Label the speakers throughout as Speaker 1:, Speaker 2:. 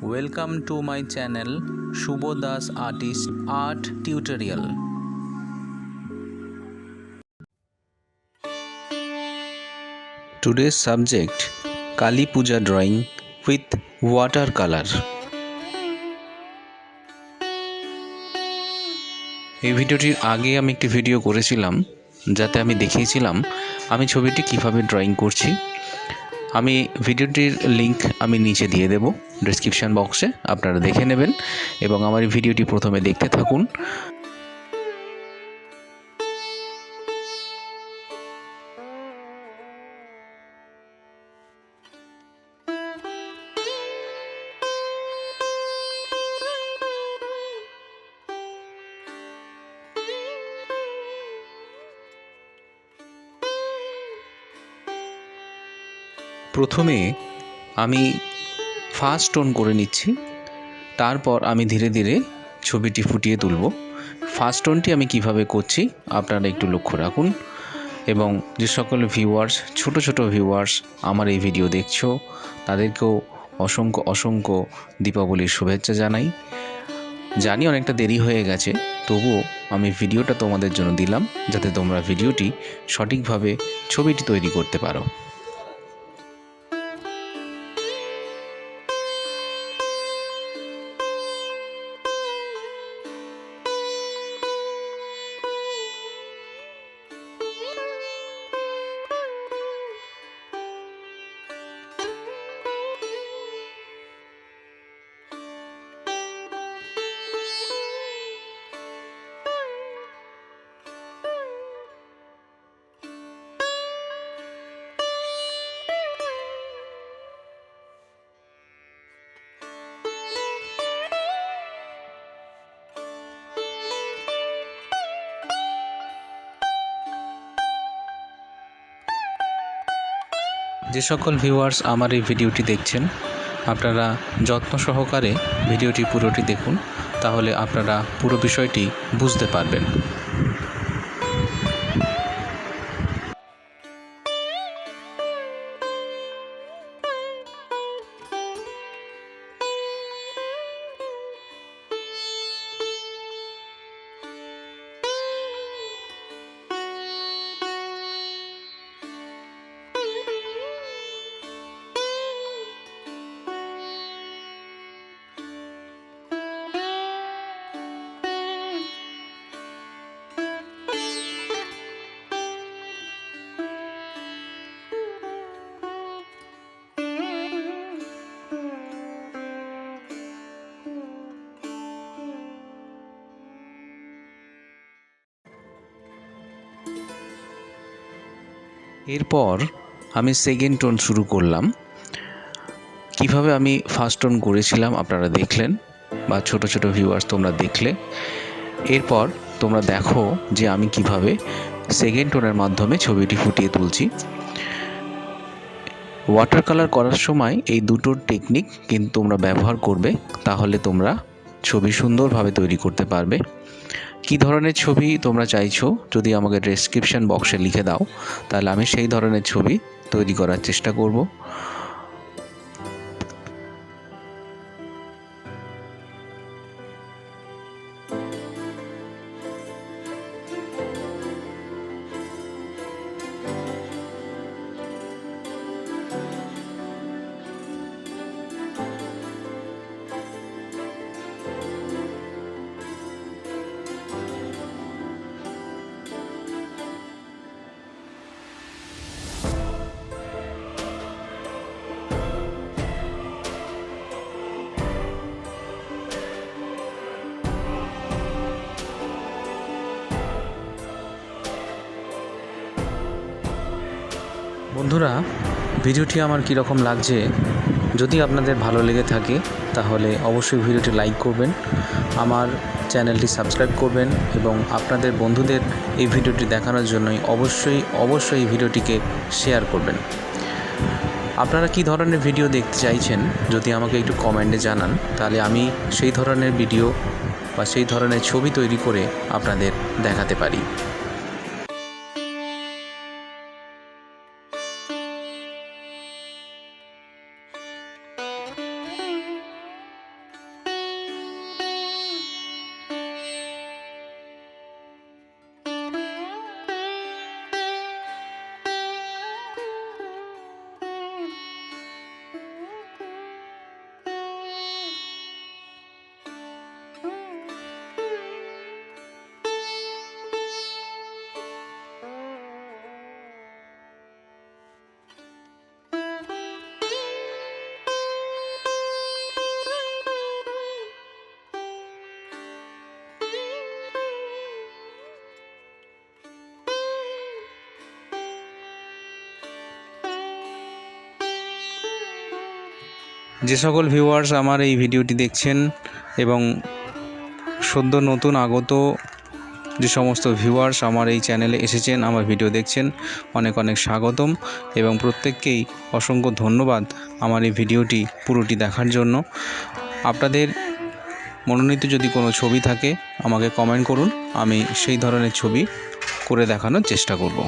Speaker 1: Welcome to my channel Subha Das Artist Art Tutorial. Today's subject Kali Puja Drawing with watercolor. এই ভিডিওটির আগে আমি একটি video করেছিলাম যাতে আমি দেখিয়েছিলাম আমি ছবিটি কিভাবে ড্রয়িং করছি। আমি ভিডিওটির লিংক আমি নিচে দিয়ে দেব ডেসক্রিপশন বক্সে, আপনারা দেখে নেবেন এবং আমার ভিডিওটি প্রথমে দেখতে থাকুন। প্রথমে আমি ফার্স্ট টোন করে নিচ্ছি, তারপর আমি ধীরে ধীরে ছবিটি ফুটিয়ে তুলব। ফার্স্ট টোনটি আমি কিভাবে করছি আপনারা একটু লক্ষ্য রাখুন এবং যে সকল ভিউয়ার্স ছোট ভিউয়ার্স আমার এই ভিডিও দেখছো তাদেরকেও অসংখ্য দীপাবলির শুভেচ্ছা জানাই। জানি অনেকটা দেরি হয়ে গেছে, তবুও আমি ভিডিওটা তোমাদের জন্য দিলাম যাতে তোমরা ভিডিওটি সঠিকভাবে ছবিটি তৈরি করতে পারো। যে সকল ভিউয়ার্স আমার এই ভিডিওটি দেখছেন আপনারা যত্ন সহকারে ভিডিওটি পুরোটি দেখুন, তাহলে আপনারা পুরো বিষয়টি বুঝতে পারবেন। এরপর আমি সেকেন্ড টোন শুরু করলাম। কিভাবে আমি ফার্স্ট টোন করেছিলাম আপনারা দেখলেন বা ছোট ভিউয়ার্স তোমরা দেখলে। এরপর তোমরা দেখো যে আমি কিভাবে সেকেন্ড টোনের মাধ্যমে ছবিটি ফুটিয়ে তুলছি। ওয়াটার কালার করার সময় এই দুটো টেকনিক কিন্তু তোমরা ব্যবহার করবে, তাহলে তোমরা ছবি সুন্দরভাবে তৈরি করতে পারবে। কী ধরনের ছবি তোমরা চাইছো যদি আমাকে ডেসক্রিপশন বক্সে লিখে দাও, তাহলে আমি সেই ধরনের ছবি তৈরি করার চেষ্টা করব। বন্ধুরা, ভিডিওটি আমার কীরকম লাগছে যদি আপনাদের ভালো লেগে থাকে তাহলে অবশ্যই ভিডিওটি লাইক করবেন, আমার চ্যানেলটি সাবস্ক্রাইব করবেন এবং আপনাদের বন্ধুদের এই ভিডিওটি দেখানোর জন্যই অবশ্যই এই ভিডিওটিকে শেয়ার করবেন। আপনারা কী ধরনের ভিডিও দেখতে চাইছেন যদি আমাকে একটু কমেন্টে জানান, তাহলে আমি সেই ধরনের ভিডিও বা সেই ধরনের ছবি তৈরি করে আপনাদের দেখাতে পারি। যে সকল ভিউয়ার্স আমার এই ভিডিওটি দেখছেন এবং সদ্য নতুন আগত যে সমস্ত ভিউয়ার্স আমার এই চ্যানেলে এসেছেন, আমার ভিডিও দেখছেন, অনেক অনেক স্বাগতম এবং প্রত্যেককেই অসংখ্য ধন্যবাদ আমার এই ভিডিওটি পুরোটি দেখার জন্য। আপনাদের মনোনীত যদি কোনো ছবি থাকে আমাকে কমেন্ট করুন, আমি সেই ধরনের ছবি করে দেখানোর চেষ্টা করব।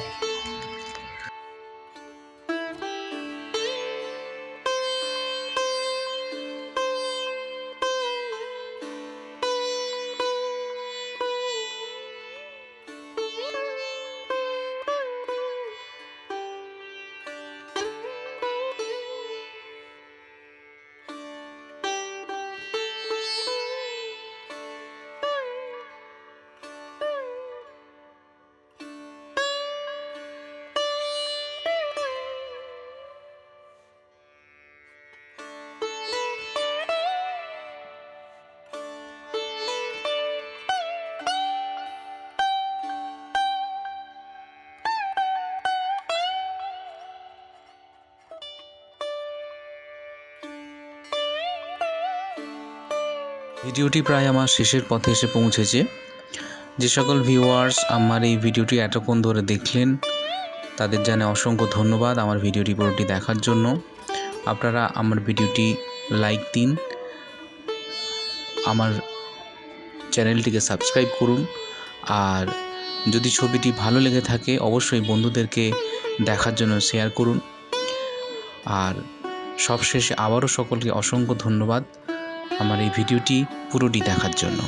Speaker 1: ভিডিওটি প্রায় আমার শেষের পথে এসে পৌঁছেছে। যে সকল ভিউয়ার্স আমার এই ভিডিওটি এতক্ষণ ধরে দেখলেন তাদের জানাই অসংখ্য ধন্যবাদ আমার ভিডিওটি পুরোটি দেখার জন্য। আপনারা আমার ভিডিওটি লাইক দিন, আমার চ্যানেলটিকে সাবস্ক্রাইব করুন, আর যদি ছবিটি ভালো লেগে থাকে অবশ্যই বন্ধুদেরকে দেখার জন্য শেয়ার করুন। আর সবশেষে আবারও সকলকে অসংখ্য ধন্যবাদ আমার এই ভিডিওটি পুরোটি দেখার জন্য।